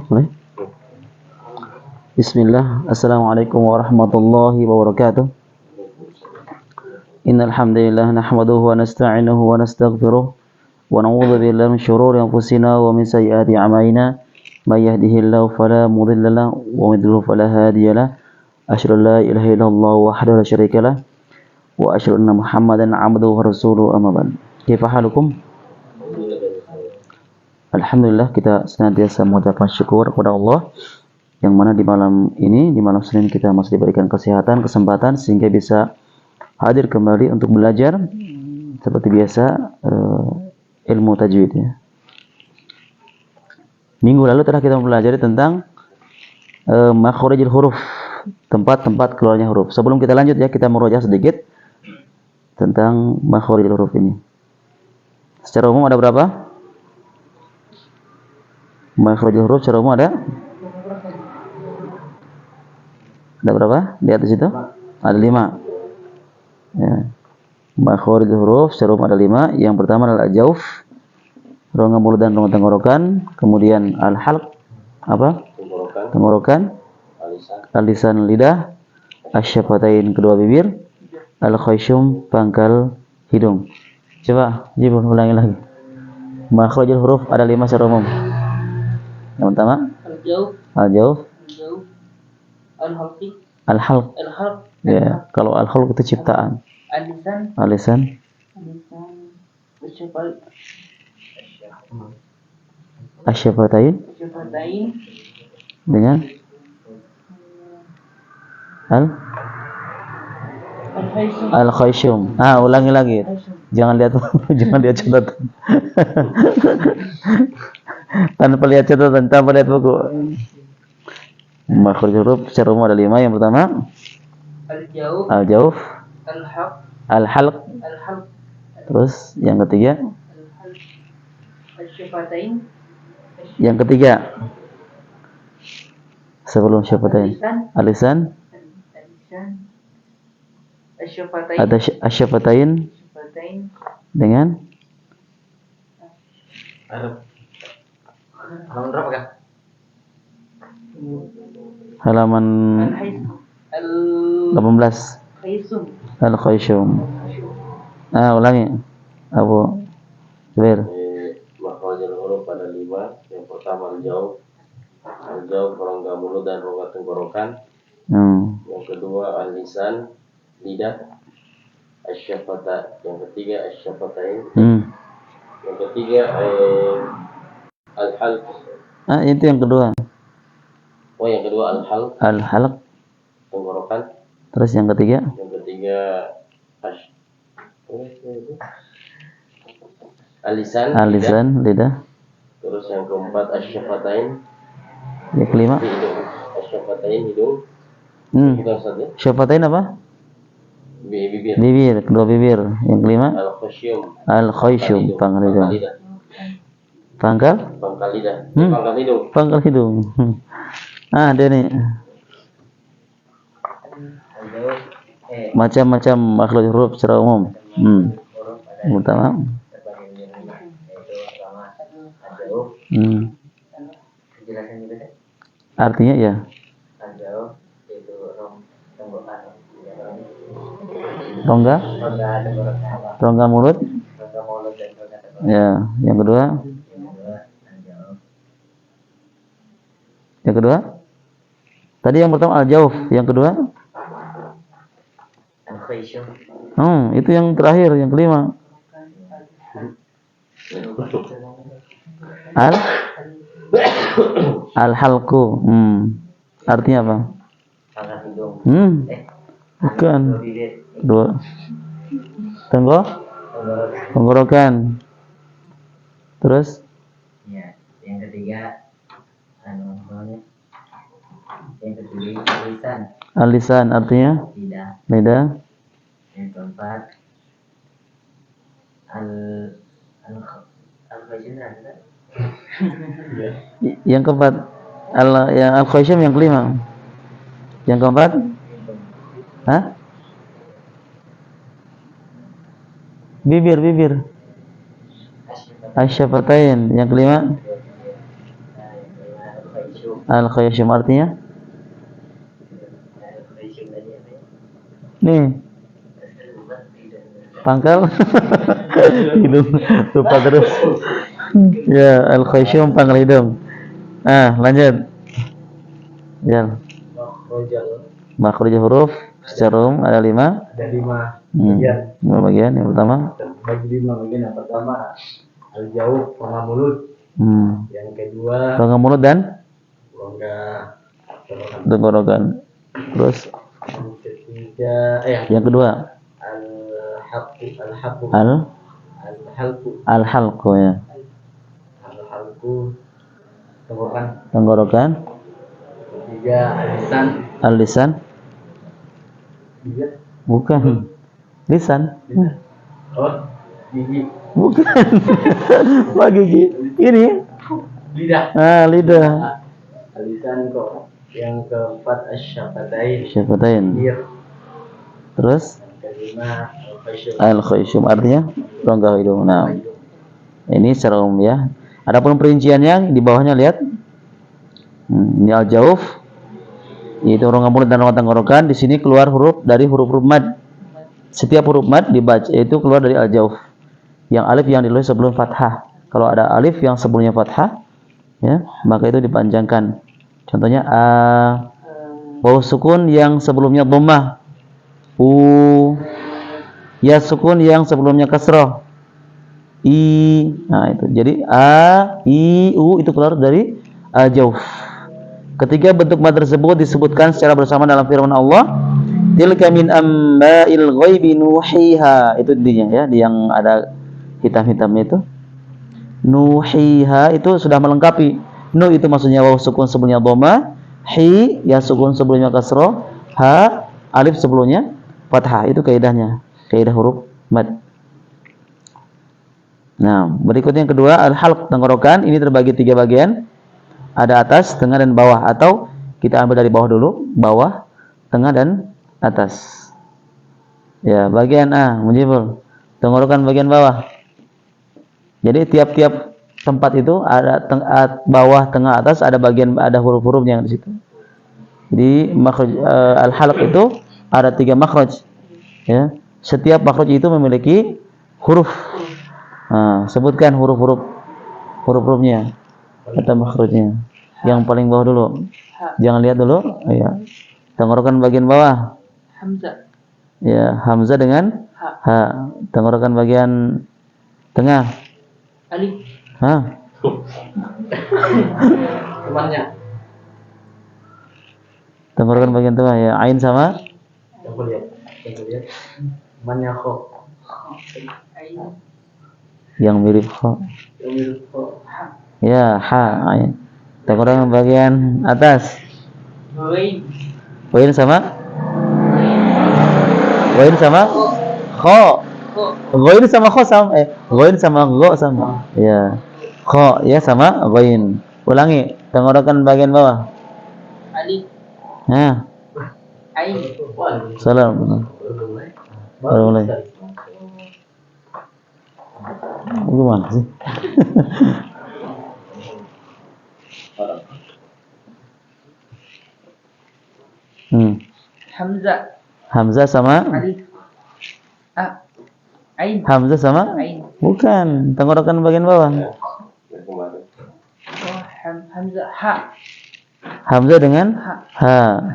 Boleh? Bismillah. Assalamualaikum warahmatullahi wabarakatuh. Innal hamdalillah nahmaduhu wa nasta'inuhu wa nastaghfiruh wa na'udzu billahi min shururi anfusina wa min sayyiati a'malina. May yahdihillahu fala mudilla lahu wa may yudlil fala hadiya lahu. Asyhadu an la ilaha illallah wahdahu la syarika lahu wa asyhadu anna Muhammadan 'abduhu wa rasuluhu amma ba'd. Kaifa halukum? Alhamdulillah, kita senantiasa mengucapkan syukur kepada Allah yang mana di malam ini, di malam Senin, kita masih diberikan kesehatan, kesempatan sehingga bisa hadir kembali untuk belajar seperti biasa ilmu tajwid ya. Minggu lalu telah kita mempelajari tentang makharijul huruf, tempat-tempat keluarnya huruf. Sebelum kita lanjut ya, kita merujuk sedikit tentang makharijul huruf ini. Secara umum ada berapa? Makharijul huruf secara umum ada berapa? Di atas itu ada 5 ya. Makharijul huruf secara umum ada 5. Yang pertama adalah al-jauf, rongga mulut dan rongga tenggorokan. Kemudian al-halq, apa? Tenggorokan. Al-lisan, lidah. Asy-syafatain, kedua bibir. Al-khayshum, pangkal hidung. Coba Jibril ulangi lagi. Makharijul huruf ada 5 secara umum. Yang pertama al-jauf, al-halq. Ya, kalau al-halq itu ciptaan. Al-lisan, asy-syafatain dengan al-khayshum. Ulangi lagi. Jangan lihat catatan. Tanpa lihat catatan, tanpa lihat buku. Makharijul huruf secara umum ada 5. Yang pertama al-jauf, al-halq. Terus yang ketiga yang ketiga sebelum syafatain al-lisan, ada asy-syafatain dengan halaman berapa kah? Halaman 18. Al-khayshum. Ulangi Abu Zubair. Makharijul huruf ada 5. Yang pertama al-jauf, rongga mulut dan rongga tenggorokan. Yang kedua al-lisan, lidah. Asy-syafata, yang ketiga asy-syafatain. Yang ketiga al-halq. Itu yang kedua. Yang kedua al-halq. Al-halq, tenggorokan. Terus yang ketiga? Yang ketiga al-lisan, lidah. Terus yang keempat asy-syafatain. Yang kelima? Asy-syafatain, hidung. Syafatain apa? Bibir, kedua bibir. Yang kelima? Al-khayshum, pangkal hidung. Pangkal lidah. Pangkal hidung. Dia nih. Macam-macam makharijul huruf secara umum. Yang pertama artinya ya rongga mulut ya. Yang kedua tadi yang pertama al-jauf, yang kedua itu yang terakhir, yang kelima al-halqu. Artinya apa? Bukan. Dua. Tenggorokan. Terus? Yang ketiga al-lisan artinya lidah. Yang keempat yang keempat yang al-khayshum, yang kelima. Yang keempat bibir. Asyafatain. Yang kelima al-khayshum artinya nih pangkal hidung lupa terus ya al-khayshum pangkal hidung. Lanjut ya. Makhraj huruf secara umum ada 5. Ada 5 bagian. 5 bagian. Yang pertama bagi 5 bagian. Yang pertama al-jauh, rongga mulut. Yang kedua rongga mulut dan rongga tenggorokan. Terus yang ketiga yang kedua al-halqu al-halqu ya. Al-halqu tenggorokan. Ketiga al-lisan. Bukan. Lisan. Gigi. Bukan. Wah, gigi. Ini Lidah. Lidah. Lisan kok. Yang keempat asyafatain. Terus kelima al-khayshum artinya rongga hidung. Nah, ini secara umum ya. Adapun perinciannya di bawahnya lihat. Ini al-jauf, yaitu rongga mulut dan rongga tenggorokan. Di sini keluar huruf dari huruf-huruf mad. Setiap huruf mad dibaca itu keluar dari al-jauf. Yang alif yang ditulis sebelum fathah. Kalau ada alif yang sebelumnya fathah, ya, maka itu dipanjangkan. Contohnya waw sukun yang sebelumnya dhammah. Ya sukun yang sebelumnya kasrah. Nah itu. Jadi itu keluar dari al-jauf. Ketiga bentuk mad tersebut disebutkan secara bersama dalam firman Allah, tilka min amba'il ghaibi nuhiha. Itu intinya ya, yang ada hitam-hitamnya itu. Nuhiha itu sudah melengkapi. Nu itu maksudnya waw sukun sebelumnya dhammah, hi ya sukun sebelumnya kasrah, ha alif sebelumnya fathah. Itu kaidahnya, kaidah huruf mad. Nah, berikutnya yang kedua al-halq tenggorokan. Ini terbagi 3 bagian. Ada atas, tengah dan bawah, atau kita ambil dari bawah dulu, bawah, tengah dan atas. Ya, bagian A, Mujibul. Tenggorokan bagian bawah. Jadi tiap-tiap tempat itu ada bawah, tengah, atas, ada bagian, ada huruf-hurufnya di situ. Jadi makhraj al-halq itu ada 3 makhraj. Ya, setiap makhraj itu memiliki huruf. Sebutkan huruf-hurufnya atau makhrajnya. Yang paling bawah dulu. Jangan lihat dulu. Ya. Tenggorokan bagian bawah. Hamzah. Ya, hamzah dengan ha. Tenggorokan bagian tengah. Alif. Temannya. Tenggorokan bagian tengah ya. Ain sama Coba lihat. Temannya kok. yang mirip kha. Ya, ha. Ain. Tenggorokan bagian atas. Wain sama kha. Ghain sama kha sama. Ghain sama gha sama. Ya. Kha ya sama ghain. Ulangi. Tenggorokan bagian bawah. Alif. Ain. Salam. Baru mulai. Gimana sih? Hamzah sama Alif. Ain. Hamzah sama Ain. bukan, tenggorokan bagian bawah. Hamzah ha. Hamzah dengan ha.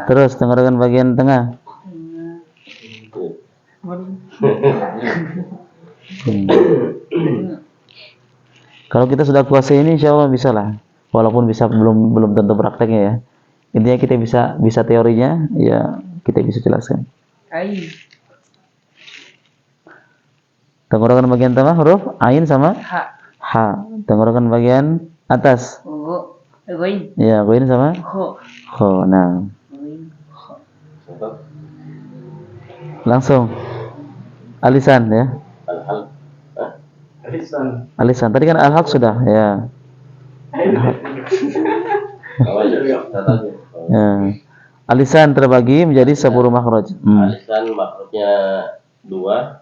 Terus tenggorokan bagian tengah. Kalau kita sudah kuasai ini, insya Allah bisa lah. Walaupun bisa belum tentu prakteknya ya. Intinya kita bisa teorinya, ya kita bisa jelaskan. Ain. Tenggorokan bagian tengah huruf ain sama Ha. Tenggorokan bagian atas. Ghain. Ya, ghain sama kha. Nah, langsung alisan ya. Alisan. Tadi kan al-halq sudah ya. Ya. Alisan terbagi menjadi 10 makhraj. Alisan makhrajnya 2.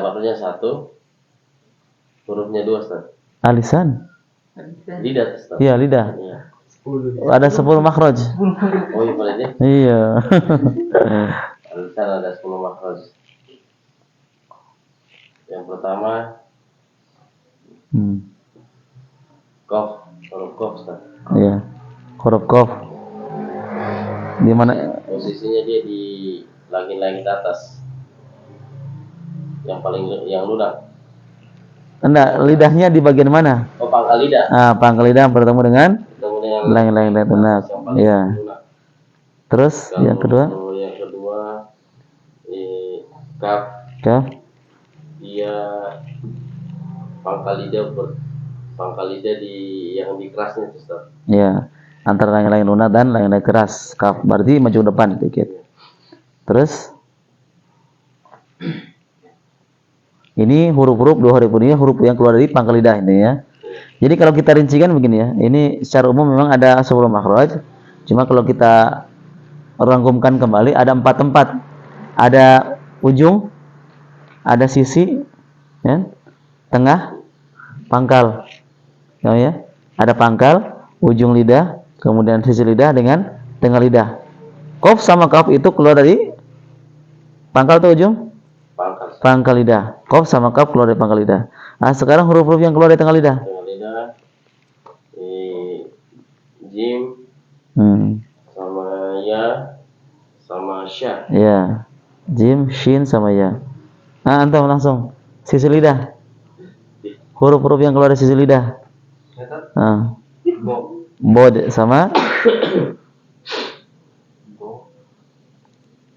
Makhrajnya 1. Hurufnya 2, Ustaz. Alisan. Lidah, Ustaz. Iya, lidah. Iya. Ada 10 makhraj. Oh, iya boleh deh. Iya. Alisan ada 10 makhraj. Yang pertama qaf, huruf qaf, Ustaz. Iya. Huruf qaf. Di mana? Posisinya dia di langit-langit atas. Yang lunak. Enggak, lidahnya di bagian mana? Oh, pangkal lidah. Pangkal lidah bertemu dengan Ketemu dengan langit-langit lunak. yang paling Iya. lunak. Terus yang kedua? Yang kedua kaf. Kaf. Dia pangkal lidah di yang di kerasnya, Ustaz. Iya. Antara langit-langit lunak dan langit-langit keras. Kaf berarti maju depan sedikit. Terus ini huruf-huruf, dua huruf ini huruf yang keluar dari pangkal lidah ini ya. Jadi kalau kita rincikan begini ya, ini secara umum memang ada 10 makhraj. Cuma kalau kita rangkumkan kembali ada 4 tempat. Ada ujung, ada sisi, ya, tengah, pangkal. Ya, ada pangkal, ujung lidah, kemudian sisi lidah dengan tengah lidah. Qaf sama kaf itu keluar dari pangkal atau ujung? Pangkal lidah. Qaf sama kaf keluar dari pangkal lidah. Nah, sekarang huruf-huruf yang keluar dari tengah lidah. Tengah lidah, jim, sama ya, sama sya. Ya, jim, shin sama ya. Nah, antum langsung sisi lidah. Huruf-huruf yang keluar dari sisi lidah. Bod sama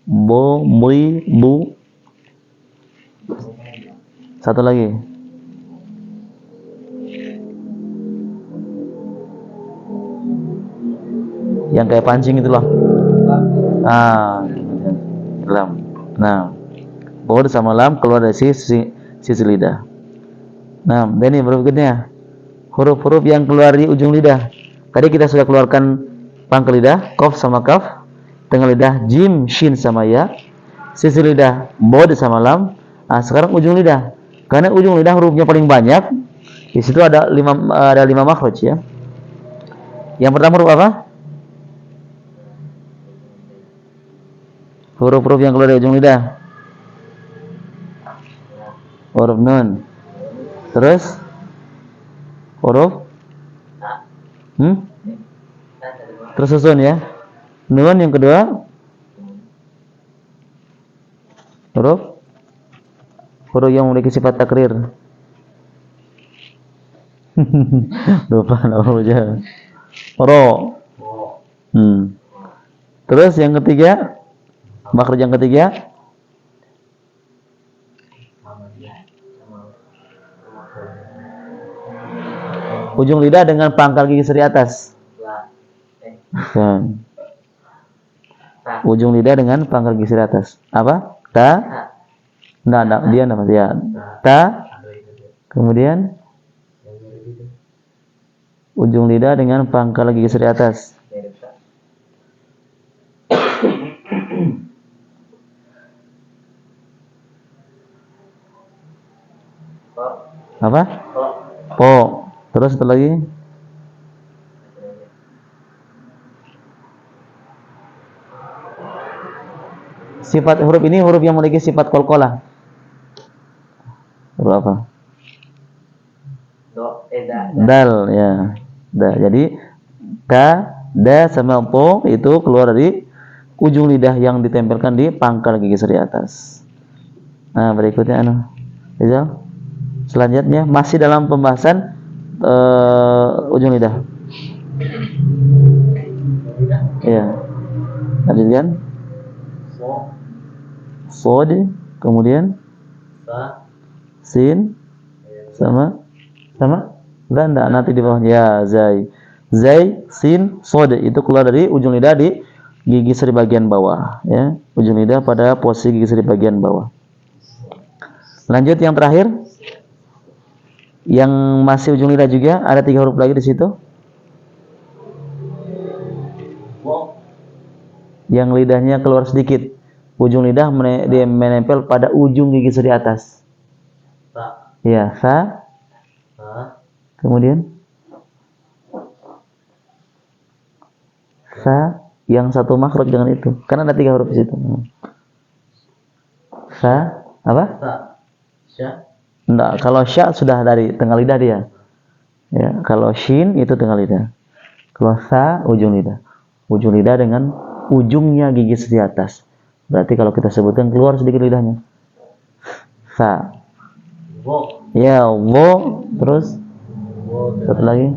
bo, bui, bu. Satu lagi. Yang kayak pancing itu loh. Lam. Nah, bod sama lam keluar dari sisi lidah. Nah, dan ini berikutnya huruf-huruf yang keluar di ujung lidah. Tadi kita sudah keluarkan pangkal lidah, qaf sama kaf, tengah lidah jim, shin sama ya, sisi lidah bod sama lam. Nah, sekarang ujung lidah. Karena ujung lidah hurufnya paling banyak. Di situ ada 5 makhraj ya. Yang pertama huruf apa? Huruf-huruf yang keluar dari ujung lidah. Huruf nun. Terus huruf terus susun ya. Nun yang kedua huruf yang memiliki sifat takrir. Lupa namanya. Ro. Terus yang ketiga, makhraj yang ketiga ujung lidah dengan pangkal gigi seri atas. Ujung lidah dengan pangkal gigi seri atas. Apa? Ta. Nah, dia namanya ya. Ta. Kemudian ujung lidah dengan pangkal gigi seri atas. Apa? Po. Terus satu lagi. Sifat huruf ini huruf yang memiliki sifat qalqalah. Huruf apa? Dal ya. Jadi ka, da sama po itu keluar dari ujung lidah yang ditempelkan di pangkal gigi seri atas. Nah, berikutnya Rizal. Selanjutnya masih dalam pembahasan ujung lidah. Iya. Lanjutkan. Sod, kemudian sin sama enggak nanti di bawahnya ya zai sin sod itu keluar dari ujung lidah di gigi seri bagian bawah ya, ujung lidah pada posisi gigi seri bagian bawah. Lanjut yang terakhir yang masih ujung lidah juga ada 3 huruf lagi di situ yang lidahnya keluar sedikit, ujung lidah dia menempel pada ujung gigi seri atas. Ya, sa Kemudian sa yang satu makhraj dengan itu. Kan ada 3 huruf di situ. Sa apa? Sya. Enggak, kalau sya sudah dari tengah lidah dia. Ya, kalau shin itu tengah lidah. Kalau sa ujung lidah. Ujung lidah dengan ujungnya gigi di atas. Berarti kalau kita sebutkan keluar sedikit lidahnya. Sa. Wo. Ya, wo, terus satu lagi.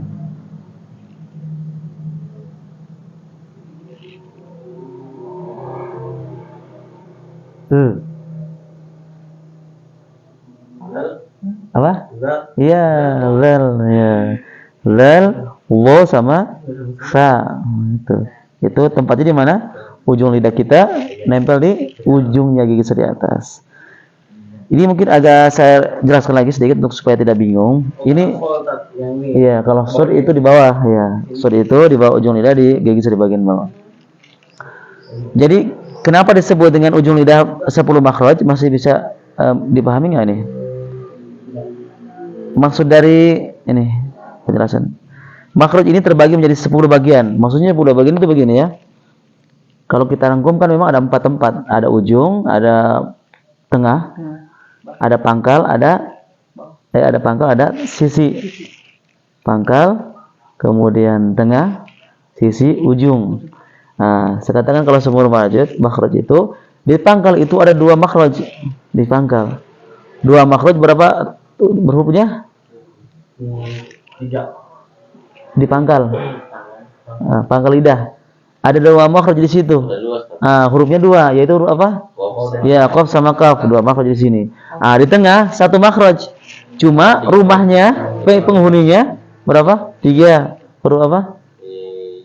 Apa? Iya, lel, ya. Lel, wo sama sa. Itu tempatnya di mana? Ujung lidah kita nempel di ujungnya gigi di atas. Ini mungkin agak saya jelaskan lagi sedikit untuk supaya tidak bingung. Ini, iya, kalau sur itu di bawah, ya. Sur itu di bawah ujung lidah di gigi di bagian bawah. Jadi kenapa disebut dengan ujung lidah 10 makhraj? Masih bisa dipahami nggak ini? Maksud dari ini penjelasan. Makhraj ini terbagi menjadi 10 bagian. Maksudnya 10 bagian itu begini ya. Kalau kita rangkumkan memang ada 4 tempat. Ada ujung, ada tengah, ada pangkal, ada sisi. Pangkal, kemudian tengah, sisi, ujung. Nah, saya katakan kalau semua makhraj itu di pangkal itu ada 2 makhraj di pangkal. 2 makhraj berapa berhurufnya? 3. Di pangkal. Nah, pangkal lidah. Ada 2 makhraj di situ. Hurufnya 2, yaitu huruf apa? Ya, qaf sama kaf, 2 makhraj di sini. Di tengah 1 makhraj. Cuma rumahnya, penghuninya berapa? 3. Huruf apa?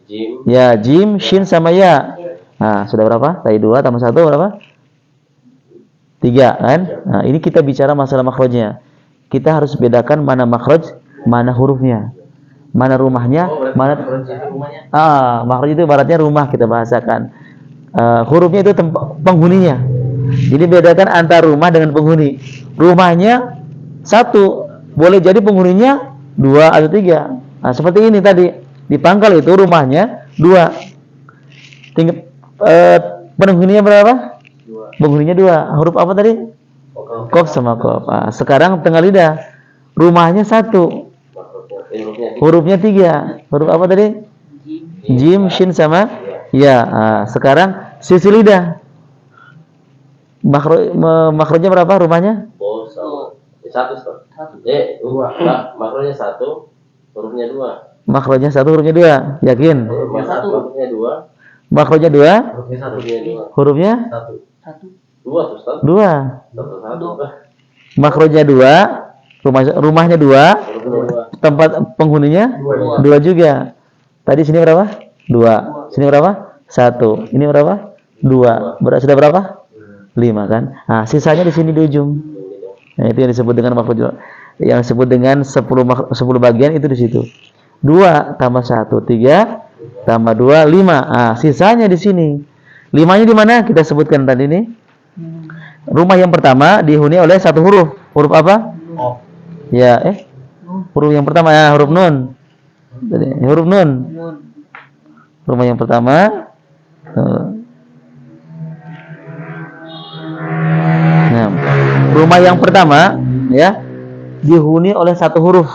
Jim. Ya, jim, shin sama ya. Nah, sudah berapa? Tadi 2 tambah 1 berapa? 3 kan? Nah, ini kita bicara masalah makhrajnya. Kita harus bedakan mana makhraj, mana hurufnya. Mana rumahnya, mana makhraj itu ibaratnya rumah kita bahasakan. Hurufnya itu penghuninya. Jadi bedakan antara rumah dengan penghuni. Rumahnya 1, boleh jadi penghuninya 2 atau 3. Nah, seperti ini tadi. Di pangkal itu rumahnya 2. Penghuninya berapa? 2. Penghuninya 2. Huruf apa tadi? Qaf sama qaf. Sekarang tengah lidah. Rumahnya 1. Hurufnya 3. Huruf apa tadi? Jim, shin sama ya. Sekarang sisi lidah. Makhrajnya berapa rumahnya? 1. Makronya 1, hurufnya 2. Makhrajnya 1, hurufnya 2. Yakin? Hurufnya 2. Makhrajnya 2. Hurufnya 2. 2. Makhrajnya 2. Rumahnya 2. Tempat penghuninya 2 juga. Tadi sini berapa? 2. Sini berapa? 1. Ini berapa? 2. Berarti sudah berapa? 5 kan? Nah, sisanya di sini di ujung. Nah, itu yang disebut dengan makhraj. Yang disebut dengan 10 bagian itu di situ. 2 tambah 1 3 tambah 2 5. Sisanya di sini. 5-nya di mana? Kita sebutkan tadi ini. Rumah yang pertama dihuni oleh 1 huruf. Huruf apa? Ya, huruf yang pertama huruf nun. Jadi, huruf nun. Rumah yang pertama. Nah, rumah yang pertama ya dihuni oleh 1 huruf,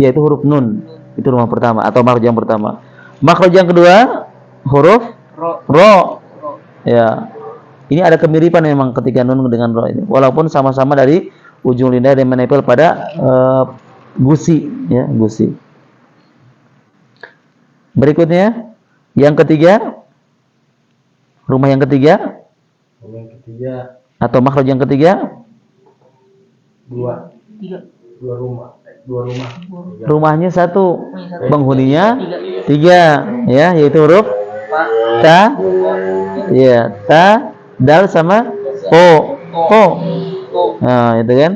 yaitu huruf nun. Itu rumah pertama atau makhraj yang pertama. Makhraj yang kedua huruf ro. Ya. Ini ada kemiripan memang ketika nun dengan ro ini. Walaupun sama-sama dari ujung lidah yang menempel pada gusi ya, gusi. Berikutnya yang ketiga, rumah yang ketiga atau makhraj yang ketiga 2 rumah. Rumahnya 1, penghuninya 3 ya, yaitu huruf ta ya, ta, dal sama po. Nah, itu kan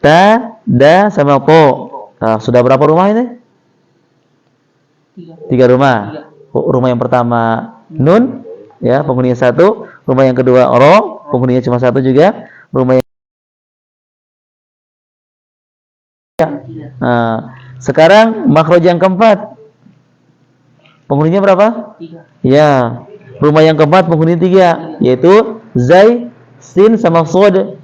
ta, da sama po. Nah, sudah berapa rumah ini? 3 rumah. Rumah yang pertama nun ya, penghuninya 1. Rumah yang kedua ro, penghuninya cuma 1 juga. Rumah yang Nah, sekarang makhraj yang keempat. Penghuninya berapa? 3. Ya, rumah yang keempat penghuni 3, yaitu zai, sin sama sod.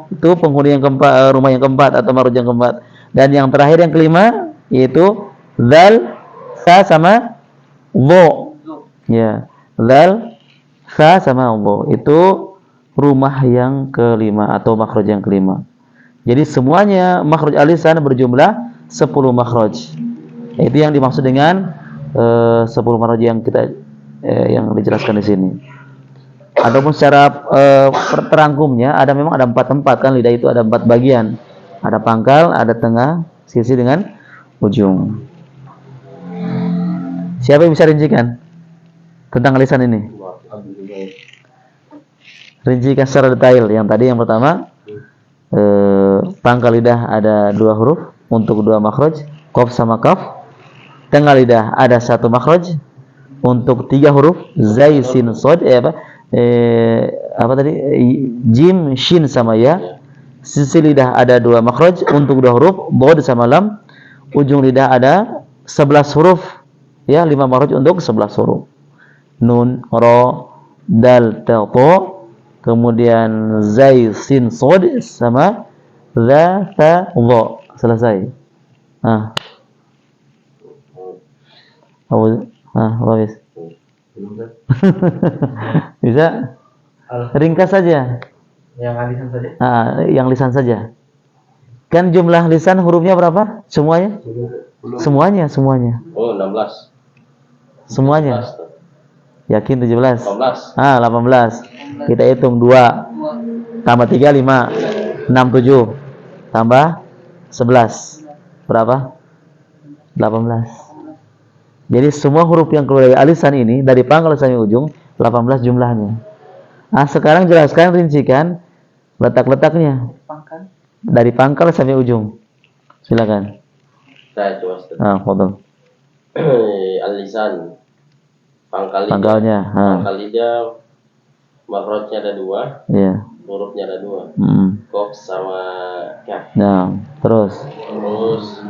Itu penghuni yang keempat, rumah yang keempat atau makhraj yang keempat. Dan yang terakhir yang kelima yaitu zal, sa sama dho. Ya, zal, sa sama dho. Itu rumah yang kelima atau makhraj yang kelima. Jadi semuanya makhraj al-lisan berjumlah 10 makhraj. Itu yang dimaksud dengan 10 makhraj yang kita yang dijelaskan di sini. Adapun secara terangkumnya memang ada 4 tempat kan, lidah itu ada 4 bagian. Ada pangkal, ada tengah, sisi dengan ujung. Siapa yang bisa rincikan tentang lisan ini? Rincikan secara detail. Yang tadi yang pertama, pangkal lidah ada 2 huruf untuk 2 makhraj, qaf sama kaf. Tengah lidah ada 1 makhraj untuk 3 huruf, zai, sin, shad, jim, shin sama ya. Sisi lidah ada 2 makhraj untuk 2 huruf, bod sama lam. Ujung lidah ada 11 huruf, ya, 5 makhraj untuk 11 huruf. Nun, ro, dal, ta, to. Kemudian zai, sin, shad sama za, ta, dha. Selesai. Habis. Bisa? Ringkas saja. Yang lisan saja. Yang lisan saja. Kan jumlah lisan hurufnya berapa? Semuanya? Semuanya. Oh, 16. Semuanya. 16. Yakin 17? 18. 18. Kita hitung 2 tambah 3 5, 6 7 tambah 11. Berapa? 18. Jadi semua huruf yang keluar dari alisan ini, dari pangkal sampai ujung, 18 jumlahnya. Sekarang jelaskan, rincikan letak-letaknya. Pangkal. Dari pangkal sampai ujung. Silakan. Saya coba Ustaz. Fadhil. Al-lisan. Pangkal lidah. Pangkalnya. Pangkal lidah makhrajnya ada 2. Iya. Hurufnya ada 2. Qaf sama kaf. Nah, terus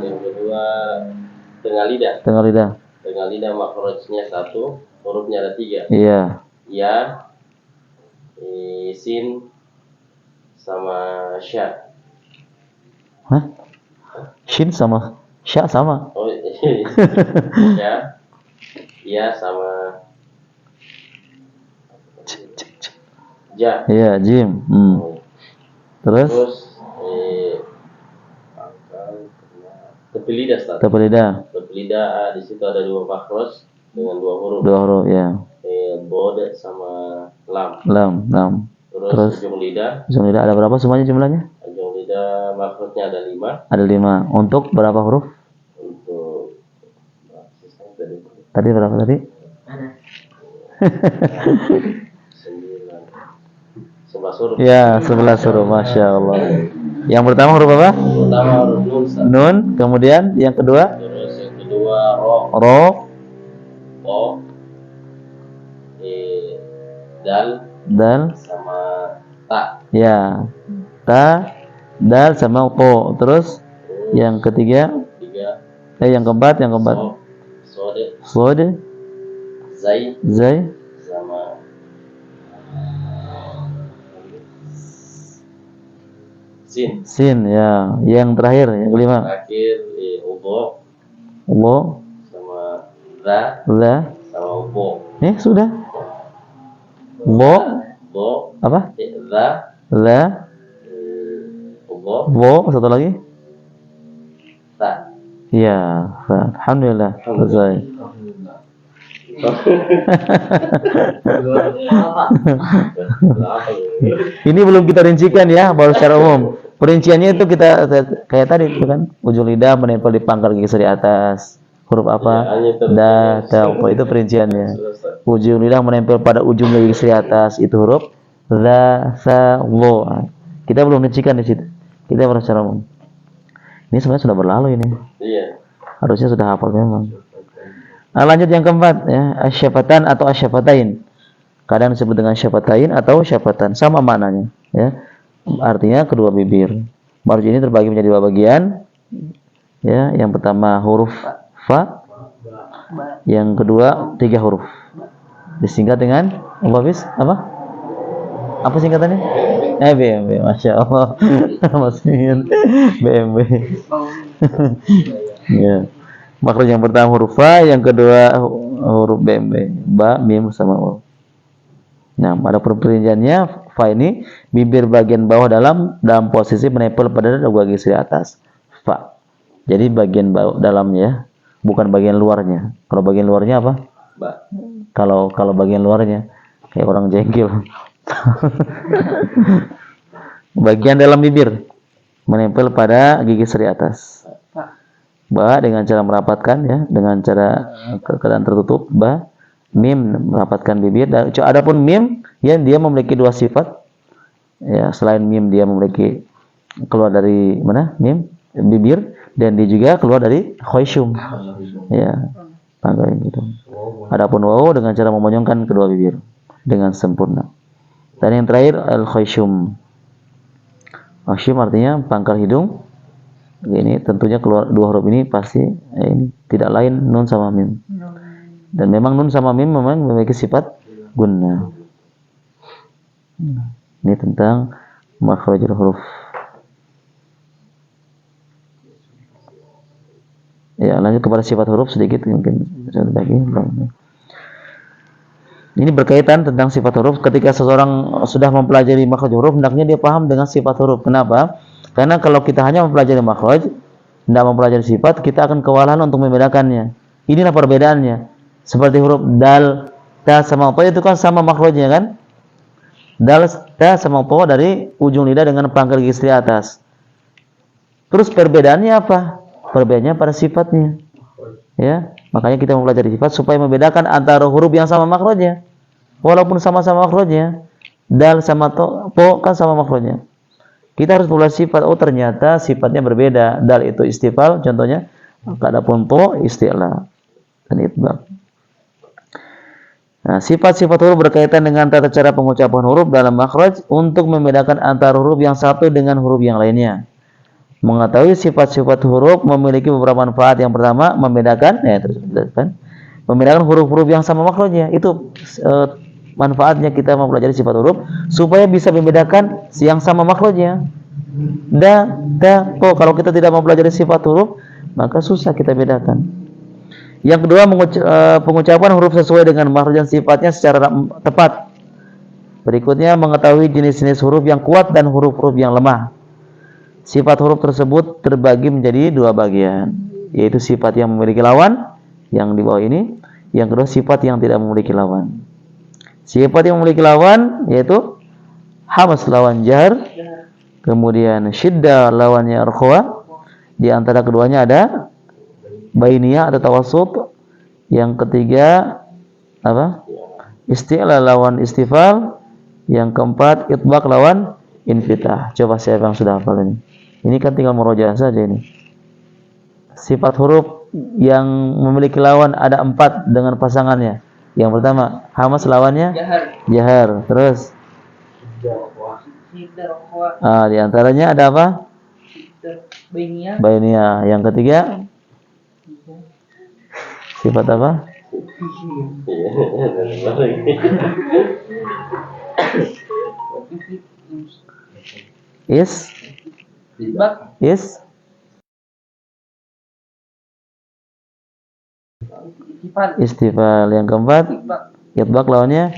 yang kedua tengah lidah. tengah lidah. Tengah lidah makhrajnya 1, hurufnya ada 3. Iya. Ya, sin sama sya. Shin sama sya sama. Oh, ya sama ja. Iya, jim. Terus tepi lidah, Ustaz. tepi lidah. Tepi lidah di situ ada 2 makhraj dengan 2 huruf. 2 huruf ya. Bod sama lam. Lam. Terus ujung lidah. Ujung lidah ada berapa semuanya jumlahnya? Ujung lidah makhrajnya ada 5. Ada 5. Untuk berapa huruf? Untuk Tadi berapa tadi? 11 huruf. Ya, 11 huruf. Masya Allah. Yang pertama huruf apa? Pertama huruf nun, Ustaz. Nun. Kemudian yang kedua? Terus yang kedua ro. O. Dal sama ta. Ya. Ta, dal sama ko. Terus yang ketiga? Yang keempat. Sod. Zai sama sin. Ya. Yang terakhir, yang kelima. Terakhir Wo sama za sama bo. Sudah. Wo apa? La wo satu lagi? Ta. Ya, alhamdulillah. Selesai. Ini belum kita rincikan ya, baru secara umum. Perinciannya itu kita kayak tadi itu kan, ujung lidah menempel di pangkal gigi di atas. Huruf apa? Da, itu perinciannya. Ujung lidah menempel pada ujung gigi di atas, itu huruf za, sa, wo. Kita belum rincikan di situ. Kita baru secara umum. Ini sebenarnya sudah berlalu ini. Iya. Harusnya sudah hafal memang. Lanjut yang keempat ya, asyafatan atau asyafatain. Kadang disebut dengan syafatain atau syafatan, sama maknanya ya. Artinya kedua bibir. Marj ini terbagi menjadi 2 bagian. Ya, yang pertama huruf fa, Ba. yang kedua 3 huruf. Disingkat dengan apa, bis? Apa? Apa singkatannya? BMB, masya Allah. Masih BMB. Bau. Ya. Makhraj yang pertama huruf fa, yang kedua huruf BMB, ba, mim sama waw. Nah, pada perinciannya fa ini bibir bagian bawah dalam posisi menempel pada dua gigi atas. Fa. Jadi bagian bawah dalamnya, bukan bagian luarnya. Kalau bagian luarnya apa? Ba. Kalau bagian luarnya kayak orang jengkel. Bagian dalam bibir menempel pada gigi seri atas. Ba. Ba dengan cara merapatkan ya, dengan cara keadaan tertutup. Ba, mim merapatkan bibir. Dan adapun mim ya, dia memiliki dua sifat. Ya, selain mim dia memiliki keluar dari mana? Mim, bibir, dan dia juga keluar dari khayshum. Ya, tangga gitu. Adapun waw dengan cara memonyongkan kedua bibir dengan sempurna. Dan yang terakhir al-khayshum. Khayshum artinya pangkal hidung. Ini tentunya keluar dua huruf ini pasti ini tidak lain nun sama mim. Dan memang nun sama mim memang memiliki sifat gunnah. Ini tentang makhrajul huruf. Ya, lanjut kepada sifat huruf sedikit mungkin lagi. Ini berkaitan tentang sifat huruf. Ketika seseorang sudah mempelajari makhraj huruf, hendaknya dia paham dengan sifat huruf. Kenapa? Karena kalau kita hanya mempelajari makhraj, tidak mempelajari sifat, kita akan kewalahan untuk membedakannya. Inilah perbedaannya. Seperti huruf dal, ta sama po itu kan sama makhrajnya kan? Dal, ta sama po dari ujung lidah dengan pangkal gigi di atas. Terus perbedaannya apa? Perbedaannya pada sifatnya. Ya, makanya kita mempelajari sifat supaya membedakan antara huruf yang sama makhrajnya. Walaupun sama-sama makhrajnya, dal sama to, po kan sama makhrajnya. Kita harus mempelajari sifat. Oh, ternyata sifatnya berbeda. Dal itu istifal contohnya, adapun po isti'la dan itbaq. Nah, sifat-sifat huruf berkaitan dengan tata cara pengucapan huruf dalam makhraj untuk membedakan antara huruf yang satu dengan huruf yang lainnya. Mengetahui sifat-sifat huruf memiliki beberapa manfaat. Yang pertama, membedakan, ya terus kan, membedakan huruf-huruf yang sama makhrajnya. Itu manfaatnya kita mempelajari sifat huruf supaya bisa membedakan yang sama makhrajnya. Da, ta, po. Kalau kita tidak mempelajari sifat huruf, maka susah kita bedakan. Yang kedua, pengucapan huruf sesuai dengan makhraj dan sifatnya secara tepat. Berikutnya, mengetahui jenis-jenis huruf yang kuat dan huruf-huruf yang lemah. Sifat huruf tersebut terbagi menjadi dua bagian, yaitu sifat yang memiliki lawan yang di bawah ini, yang kedua sifat yang tidak memiliki lawan. Sifat yang memiliki lawan yaitu hamas lawan jar, kemudian syiddah lawannya arkhwa. Di antara keduanya ada bainiyah atau tawassut. Yang ketiga apa? Isti'la lawan istifal. Yang keempat itbaq lawan infitah. Coba siapa yang sudah hafal ini? Ini kan tinggal murojaah saja ini. Sifat huruf yang memiliki lawan ada 4 dengan pasangannya. Yang pertama, hamas lawannya jahar. Terus di antaranya ada apa? Bainiyah. Yang ketiga sifat apa? Is istifal. Yang keempat itbaq lawannya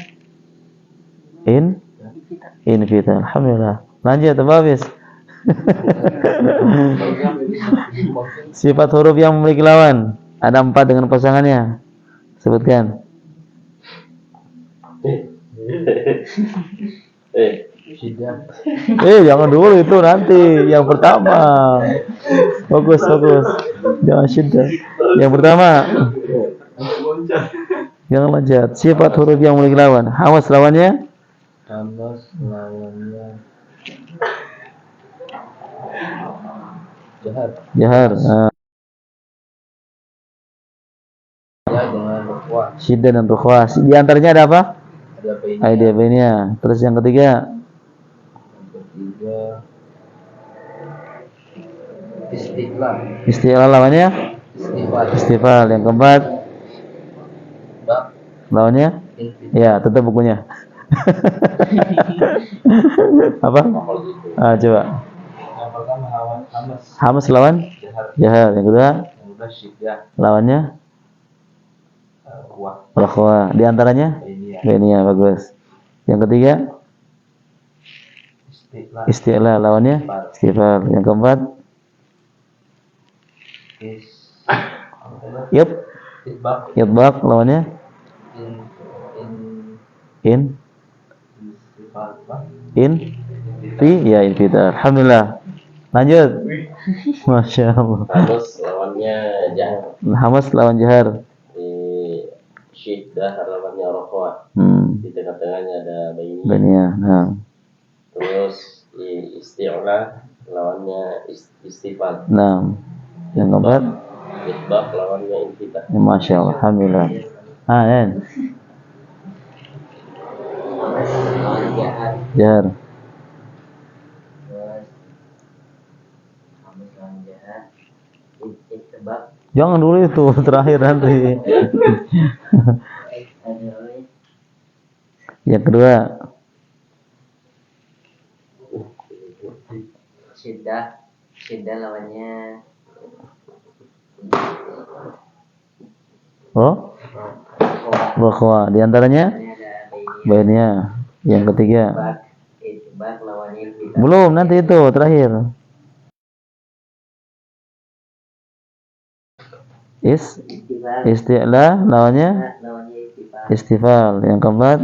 infitah. Alhamdulillah. Lanjut habis. Sifat huruf yang memiliki lawan ada 4 dengan pasangannya. Sebutkan. Jangan dulu, itu nanti yang pertama. Fokus. Jangan syiddah. Yang pertama. Jangan loncat. Sifat huruf yang memiliki lawan. Hamas lawannya jahar. Syiddah dan rukhwah. Di antaranya ada apa? Ada bainiyah. Terus yang ketiga Isti'la lawannya istifal. Yang keempat lawannya ya tetap bukunya. Apa? Coba. Yang pertama hamas. Hamas lawan jahar. Yang kedua Yang kedua syiddah. lawannya Kuah. rakhwa. Di antaranya Benia. Bagus. Yang ketiga isti'la lawannya istifal. Yang keempat idbaq lawannya infitar. Alhamdulillah. Lanjut. Masya Allah. Hamas lawannya jahar. Hamas lawan jahar. Syiddah lawannya rakhwa. Di tengah-tengahnya ada Benia. Nah. Terus isti'la lawannya istifal. Nah. Yang keempat Idbaq lawannya infitar. Masya Allah. Alhamdulillah. Nen. Jahar. Jangan dulu itu terakhir nanti. Yang kedua Syiddah lawannya rakhwa. Di antaranya Benia. Yang ketiga idbaq lawannya infitar. belum, nanti itu terakhir. Isti'la lawannya istifal. Yang keempat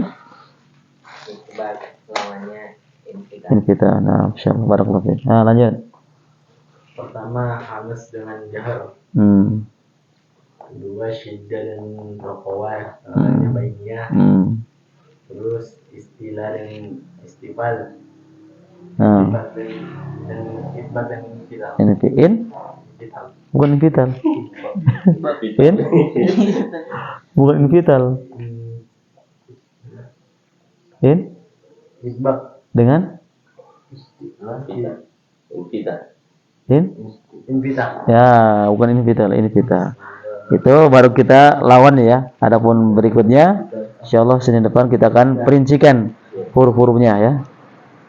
Idbaq lawannya infitar. infitar. Nah, insyaallah barakallahu fiik. Nah, lanjut. Pertama hamas dengan jahar. Kedua syiddah dan rakhwa. Lawannya bainiyah. Terus istilah dan istifal. Idbaq dan infitar. Bukan infital. Bukan infital. Idbaq Dengan infitar. ya, bukan infital, infital. Itu baru kita lawan ya. Adapun berikutnya insyaallah Senin depan kita akan perincikan huruf-hurufnya ya.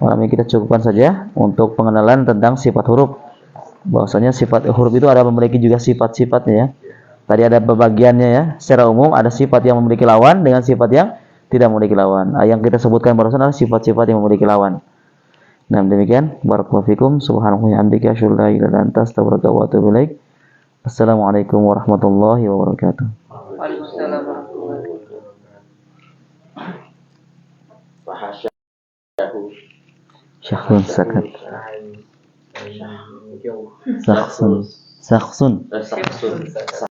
Malam ini kita cukupkan saja untuk pengenalan tentang sifat huruf. Bahwasanya sifat huruf itu ada memiliki juga sifat-sifatnya ya. Tadi ada pembagiannya ya. Secara umum ada sifat yang memiliki lawan dengan sifat yang tidak memiliki lawan. Yang kita sebutkan barusan adalah sifat-sifat yang memiliki lawan. Nah, demikian. Barakallahu fikum. Subhanallahi wa bihamdihi asyhadu an la ilaha illa anta astaghfiruka wa atubu ilaik. Assalamualaikum warahmatullahi wabarakatuh. Waalaikumsalam warahmatullahi Fahasyahu. Syakhsun sakat. Sakhsun. Saksun.